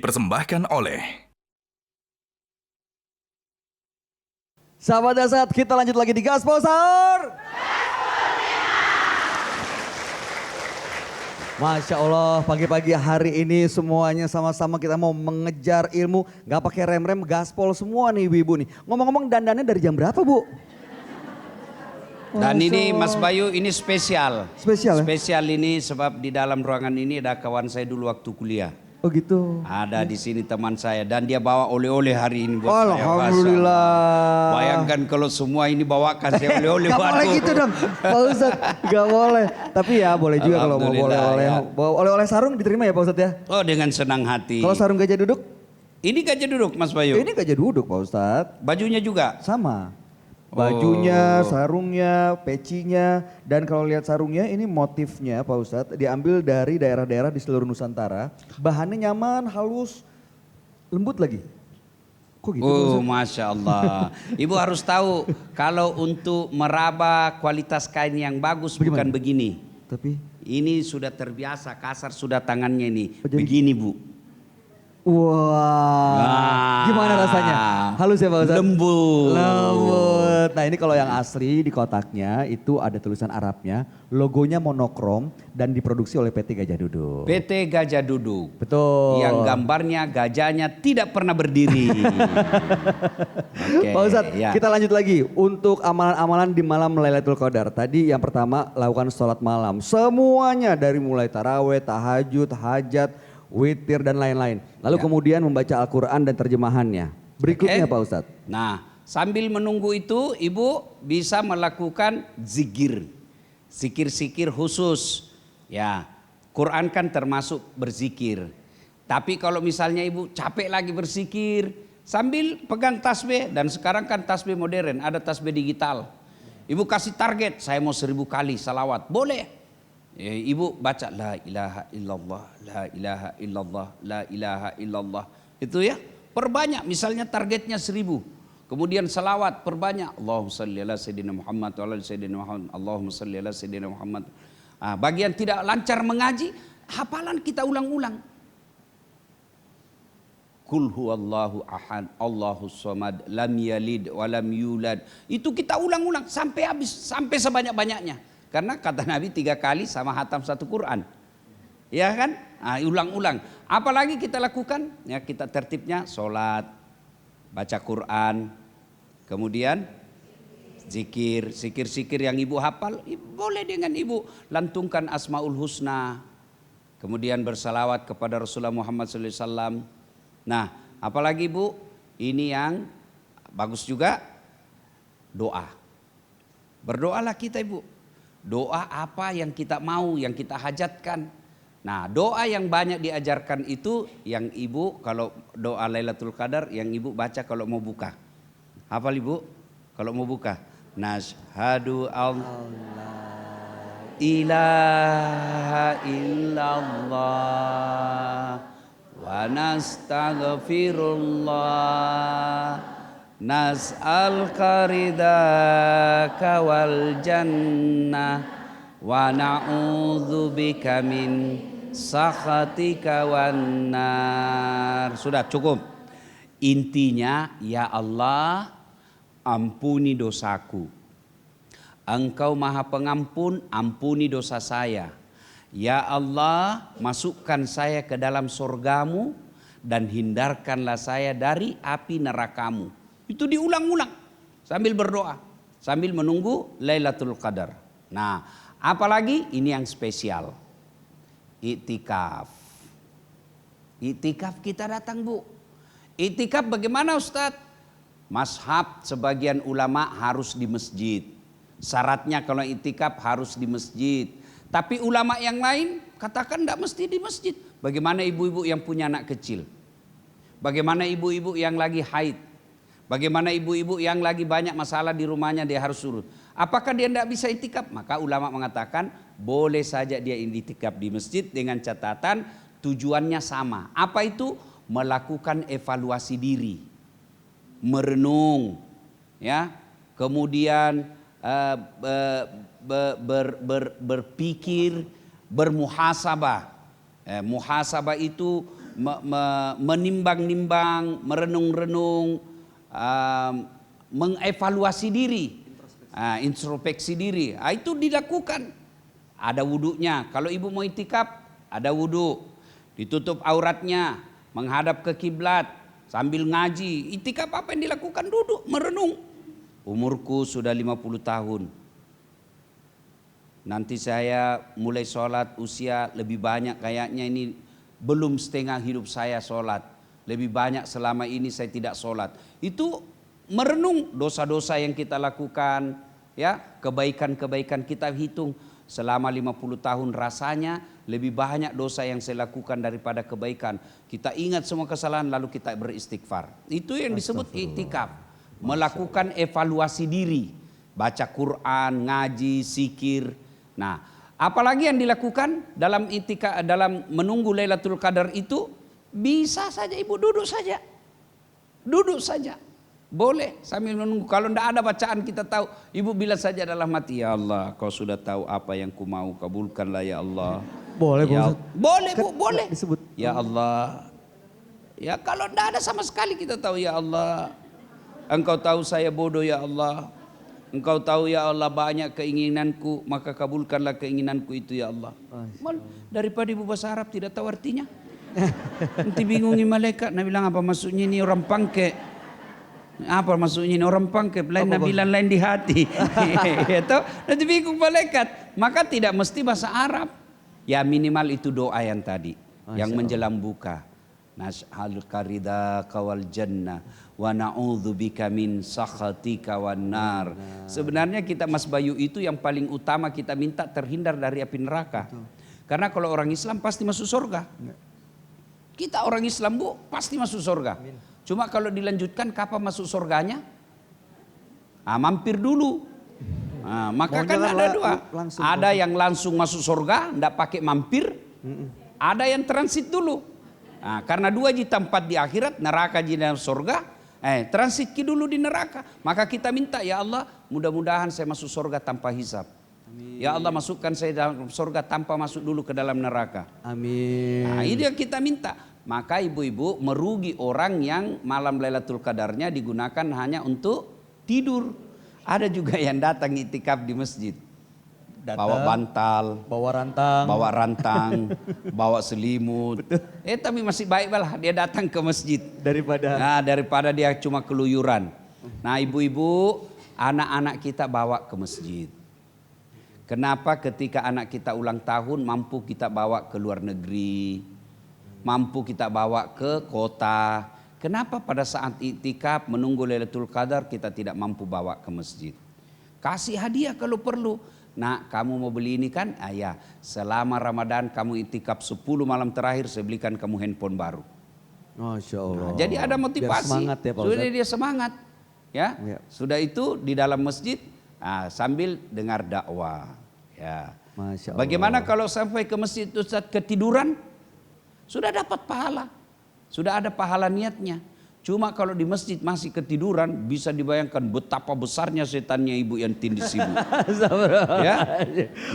dipersembahkan oleh Sahabat Dasar, kita lanjut lagi di Gaspol Sahur. Masya Allah, pagi-pagi hari ini semuanya sama-sama kita mau mengejar ilmu. Gak pakai rem-rem, gaspol semua nih ibu-ibu nih. Ngomong-ngomong dandannya dari jam berapa Bu? Dan Masya ini Allah. Mas Bayu ini spesial. Spesial ya? Spesial ini sebab di dalam ruangan ini ada kawan saya dulu waktu kuliah. Oh gitu. Ada di sini teman saya dan dia bawa oleh-oleh hari ini buat saya. Alhamdulillah. Bayangkan kalau semua ini bawakan saya oleh-oleh Gak boleh batu. gitu dong Pak Ustadz, gak boleh. Tapi ya boleh juga kalau mau Alhamdulillah, oleh-oleh. ya. Oleh-oleh sarung diterima ya Pak Ustadz ya? Oh dengan senang hati. Kalau sarung gajah duduk? Ini gajah duduk Mas Bayu. Ini gajah duduk Pak Ustadz. Bajunya juga. Sama. Bajunya, Oh. sarungnya, pecinya, dan kalau lihat sarungnya ini motifnya Pak Ustadz diambil dari daerah-daerah di seluruh Nusantara. Bahannya nyaman, halus, lembut lagi. Kok gitu Pak Oh Ustadz? Masya Allah. Ibu harus tahu kalau untuk meraba kualitas kain yang bagus bukan Bagaimana? begini. Tapi, Ini sudah terbiasa kasar sudah tangannya ini. Oh, jadi- Begini Bu. wah, Nah. gimana rasanya? Halus ya Pak Ustadz? Lembut. Lembut. Nah ini kalau yang asli di kotaknya itu ada tulisan Arabnya, logonya monokrom dan diproduksi oleh PT Gajah Duduk. PT Gajah Duduk. Betul. Yang gambarnya gajahnya tidak pernah berdiri. Oke, Pak Ustadz, ya. kita lanjut lagi untuk amalan-amalan di malam Lailatul Qadar. Tadi yang pertama lakukan sholat malam. Semuanya dari mulai taraweh, tahajud, hajat, witir dan lain-lain. Lalu Ya. kemudian membaca Al-Quran dan terjemahannya. Berikutnya Oke. Pak Ustadz. Nah, sambil menunggu itu Ibu bisa melakukan zikir. Zikir-zikir khusus. Ya, Quran kan termasuk berzikir. Tapi kalau misalnya Ibu capek lagi berzikir, sambil pegang tasbih, dan sekarang kan tasbih modern, ada tasbih digital. Ibu kasih target, saya mau 1000 kali salawat, boleh. Ibu baca la ilaha illallah, la ilaha illallah, la ilaha illallah. Itu ya, perbanyak misalnya targetnya 1000. Kemudian salawat perbanyak. Allahumma salli ala sayyidina Muhammad wa ala sayyidina Muhammad. Allahumma salli ala sayyidina Muhammad. Bagi yang tidak lancar mengaji, hafalan kita ulang-ulang. Kul huwallahu ahad, Allahus samad, lam yalid wa lam yulad. Itu kita ulang-ulang sampai habis, sampai sebanyak-banyaknya. Karena kata Nabi 3 kali sama hatam 1 Quran. Ya kan? Ulang-ulang. Apalagi kita lakukan? Ya kita tertibnya sholat, baca Quran, kemudian zikir. Zikir-zikir yang ibu hafal, boleh dengan ibu lantungkan Asmaul Husna. Kemudian bersalawat kepada Rasulullah Muhammad SAW. Nah, apalagi Bu, ini yang bagus juga, doa. Berdoalah kita Ibu. Doa apa yang kita mau, yang kita hajatkan. Nah, doa yang banyak diajarkan itu yang Ibu kalau doa Lailatul Qadar yang Ibu baca kalau mau buka. Hafal Ibu? Kalau mau buka. Nashhadu Allah ilaha illallah wa nastaghfirullah nas'aluka ridaka wal jannah wa na'udzubika min sakhatika wan nar. Sudah cukup. Intinya ya Allah ampuni dosaku. Engkau Maha Pengampun, ampuni dosa saya. Ya Allah masukkan saya ke dalam surgamu dan hindarkanlah saya dari api nerakamu. Itu diulang-ulang sambil berdoa, sambil menunggu Lailatul Qadar. Nah, apalagi ini yang spesial. Iktikaf. Iktikaf kita datang Bu. Iktikaf bagaimana Ustadz? Mazhab sebagian ulama harus di masjid. Syaratnya kalau iktikaf harus di masjid. Tapi ulama yang lain katakan tidak mesti di masjid. Bagaimana ibu-ibu yang punya anak kecil? Bagaimana ibu-ibu yang lagi haid? Bagaimana ibu-ibu yang lagi banyak masalah di rumahnya dia harus suruh. Apakah dia tidak bisa iktikaf? Maka ulama mengatakan boleh saja dia iktikaf di masjid dengan catatan tujuannya sama. Apa itu? Melakukan evaluasi diri. Merenung. Ya. Kemudian berpikir, bermuhasabah. Muhasabah itu menimbang-nimbang, merenung-renung, mengevaluasi diri, introspeksi diri. Itu dilakukan. Ada wudunya. Kalau ibu mau itikaf, ada wudu. Ditutup auratnya, menghadap ke kiblat, sambil ngaji. Itikaf apa yang dilakukan? Duduk, merenung. Umurku sudah 50 tahun. Nanti saya mulai sholat usia lebih banyak, kayaknya ini belum setengah hidup saya sholat. Lebih banyak selama ini saya tidak sholat. Itu merenung dosa-dosa yang kita lakukan, ya, kebaikan-kebaikan kita hitung. Selama 50 tahun rasanya lebih banyak dosa yang saya lakukan daripada kebaikan. Kita ingat semua kesalahan lalu kita beristighfar. Itu yang disebut iktikaf. Melakukan evaluasi diri. Baca Quran, ngaji, zikir. Nah, apalagi yang dilakukan dalam iktikaf, dalam menunggu Lailatul Qadar itu, bisa saja ibu duduk saja. Duduk saja. Boleh sambil menunggu. Kalau tidak ada bacaan kita tahu, ibu bilang saja dalam hati, ya Allah, kau sudah tahu apa yang ku mau, kabulkanlah ya Allah. Boleh, ya, Ustaz. boleh Kan bu, boleh. disebut. Ya Allah. Ya kalau tidak ada sama sekali kita tahu, ya Allah, Engkau tahu saya bodoh ya Allah. Engkau tahu ya Allah banyak keinginanku, maka kabulkanlah keinginanku itu ya Allah. Daripada ibu bahasa Arab tidak tahu artinya. Nanti bingungi malaikat, nak bilang apa maksudnya ini orang pangke. Apa maksudnya ini orang pangkep, lain bilang lain di hati. Itu nanti bingung malaikat. Maka tidak mesti bahasa Arab. Ya minimal itu doa yang tadi, yang menjelang buka. Nas'aluka ridaka wal jannah wa na'udzubika min sakhatika wan nar. Sebenarnya kita Mas Bayu itu yang paling utama kita minta terhindar dari api neraka. Karena kalau orang Islam pasti masuk surga. Kita orang Islam bu pasti masuk surga. Cuma kalau dilanjutkan kapan masuk surganya? Mampir dulu. Maka kan ada dua. Ada yang langsung masuk surga, tidak pakai mampir. Ada yang transit dulu. Karena dua ji tempat di akhirat, neraka ji dalam surga. Transit dulu di neraka. Maka kita minta, ya Allah, mudah-mudahan saya masuk surga tanpa hisab. Ya Allah, masukkan saya dalam surga tanpa masuk dulu ke dalam neraka. Amin. Ini yang kita minta. Maka ibu-ibu, merugi orang yang malam Lailatul Qadarnya digunakan hanya untuk tidur. Ada juga yang datang itikaf di masjid. Bawa bantal, bawa rantang, bawa selimut. Tapi masih baiklah dia datang ke masjid daripada dia cuma keluyuran. Nah, ibu-ibu, anak-anak kita bawa ke masjid. Kenapa ketika anak kita ulang tahun mampu kita bawa ke luar negeri, mampu kita bawa ke kota. Kenapa pada saat iktikaf menunggu Lailatul Qadar kita tidak mampu bawa ke masjid? Kasih hadiah kalau perlu. Nah, kamu mau beli ini kan? Ya, selama Ramadan kamu iktikaf 10 malam terakhir saya belikan kamu handphone baru. Masya Allah. Nah, jadi ada motivasi. Biar semangat ya Pak Ustaz. Sudah dia semangat. Ya. Sudah itu di dalam masjid sambil dengar dakwah. Ya. Masya Allah. Bagaimana kalau sampai ke masjid Ustaz ketiduran? Sudah dapat pahala. Sudah ada pahala niatnya. Cuma kalau di masjid masih ketiduran, bisa dibayangkan betapa besarnya setannya ibu yang tindih ibu. Ya?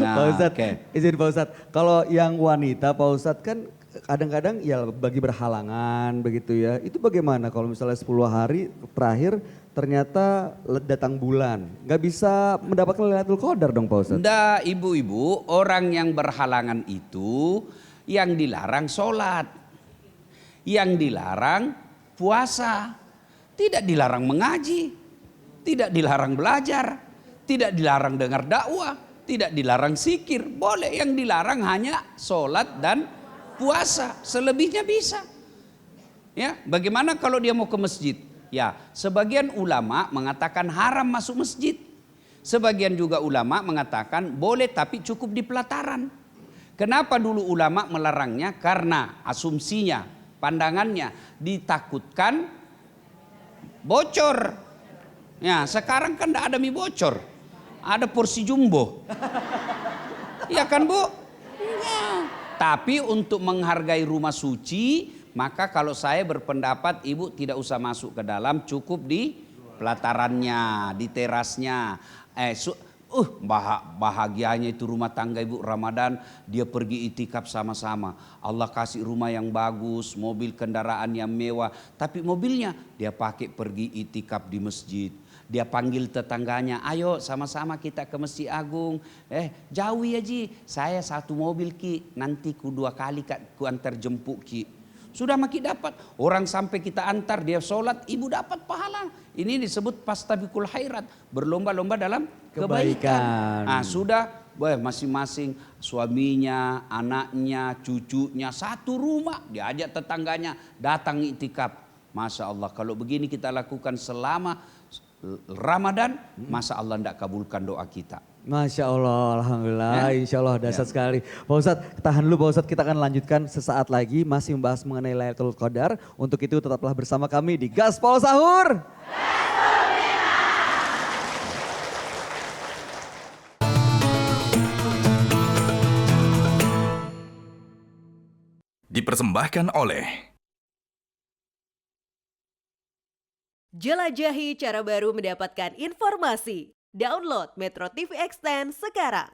Nah, Pak Ustadz, izin Pak Ustadz. Kalau yang wanita Pak Ustadz kan kadang-kadang ya bagi berhalangan begitu ya. Itu bagaimana kalau misalnya 10 hari terakhir ternyata datang bulan. Nggak bisa mendapatkan Lailatul Qadar dong Pak Ustadz? Nggak, ibu-ibu, orang yang berhalangan itu yang dilarang sholat, yang dilarang puasa, tidak dilarang mengaji, tidak dilarang belajar, tidak dilarang dengar dakwah, tidak dilarang zikir. Boleh, yang dilarang hanya sholat dan puasa, selebihnya bisa. Ya, bagaimana kalau dia mau ke masjid? Ya, sebagian ulama mengatakan haram masuk masjid. Sebagian juga ulama mengatakan boleh tapi cukup di pelataran. Kenapa dulu ulama melarangnya? Karena asumsinya, pandangannya ditakutkan bocor. Ya, sekarang kan tidak ada mie bocor. Ada porsi jumbo. Iya kan Bu? Ya. Tapi untuk menghargai rumah suci, maka kalau saya berpendapat ibu tidak usah masuk ke dalam, cukup di pelatarannya, di terasnya. Bahagianya itu rumah tangga ibu Ramadan, dia pergi itikaf sama-sama. Allah kasih rumah yang bagus, mobil kendaraan yang mewah. Tapi mobilnya dia pakai pergi itikaf di masjid. Dia panggil tetangganya, ayo sama-sama kita ke Masjid Agung. Jauh ya Ji, saya satu mobil Ki, nanti ku 2 kali ku antar jemput Ki. Sudah makin dapat. Orang sampai kita antar dia sholat, ibu dapat pahala. Ini disebut pastabikul khairat, berlomba-lomba dalam kebaikan. Nah, sudah masing-masing suaminya, anaknya, cucunya satu rumah, diajak tetangganya datang iktikaf. Masya Allah, kalau begini kita lakukan selama Ramadan, masa Allah tidak kabulkan doa kita. Masya Allah, Alhamdulillah, Insya Allah dahsyat sekali. Pak Ustadz, tahan dulu Pak Ustadz, kita akan lanjutkan sesaat lagi masih membahas mengenai Lailatul Qadar. Untuk itu tetaplah bersama kami di Gaspol Sahur. Dipersembahkan oleh Jelajahi cara baru mendapatkan informasi. Download Metro TV Extend sekarang.